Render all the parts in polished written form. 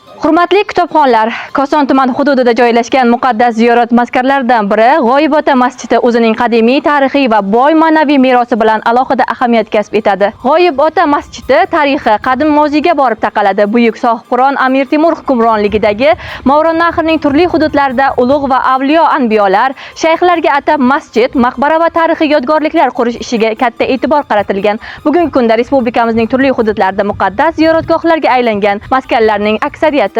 Hurmatli kitobxonlar, Koson tuman hududida joylashgan muqaddas ziyorat maskanlaridan biri G'oyibota masjidi o'zining qadimiy tarixiy va boy ma'naviy merosi bilan alohida ahamiyat kasb etadi. G'oyibota masjidi tarixi qadim moziga borib taqaladi. Buyuk sohibqiron Amir Temur hukmronligidagi Movarounnahrning turli hududlarida ulug' va avliyo anbiyolar, shayxlarga atab masjid, maqbara va tarixiy yodgorliklar qurish ishiga katta e'tibor qaratilgan. Bugungi kunda respublikamizning turli hududlarida muqaddas ziyoratgohlarga aylangan maskanlarning aksariyati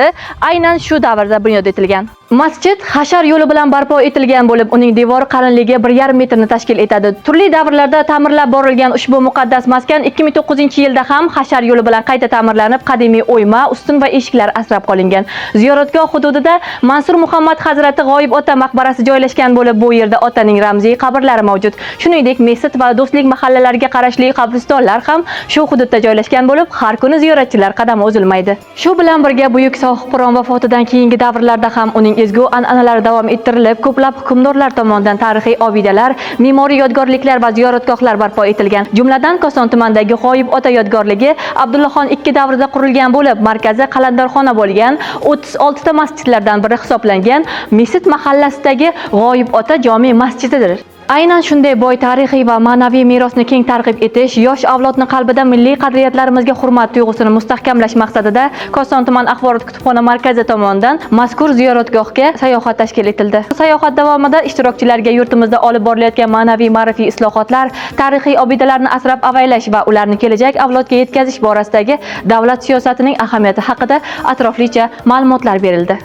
aynan shu davrda bunyod etilgan. Masjid hashar yo'li bilan barpo etilgan bo'lib, uning devor qalinligi 1,5 metrni tashkil etadi. Turli davrlarda ta'mirlab borilgan ushbu muqaddas maskan 2009-yilda ham hashar yo'li bilan qayta ta'mirlanib, qadimiy o'yma, ustun va eshiklar asrab qolingan. Ziyoratgoh hududida Mansur Muhammad Hazrati G'oyibota maqbarasi joylashgan bo'lib, bu yerda otaning ramziy qabrlari mavjud. Shuningdek, Mesut va Do'stlik mahallalariga qarashli qabristonlar ham shu hududda joylashgan bo'lib, har kuni ziyoratchilar qadami uzilmaydi. Shu bilan birga buyuk sohibqiron vafotidan keyingi davrlarda ham uning ezgu an'analari davom ettirilib, ko'plab hukmdorlar tomonidan tarixiy obidalar, me'moriy yodgorliklar va ziyoratgohlar barpo etilgan. Jumladan Koson tumanidagi G'oyibota yodgorligi Abdullaxon II davrida qurilgan bo'lib, markazi qalandorxona bo'lgan 36 ta masjidlardan biri hisoblangan Mesut mahallasidagi G'oyibota jome masjididir. Aynan shunday boy tarixiy va ma'naviy merosni keng targ'ib etish, yosh avlodning qalbida milliy qadriyatlarimizga hurmat tuyg'usini mustahkamlash maqsadida Koson tuman axborot kutubxona markazi tomonidan mazkur ziyoratgohga sayohat tashkil etildi. Sayohat davomida ishtirokchilarga yurtimizda olib borilayotgan ma'naviy ma'rifiy islohotlar, tarixiy obidalarni asrab-avaylash va ularni kelajak avlodga yetkazish borasidagi davlat siyosatining ahamiyati haqida atroflicha ma'lumotlar berildi.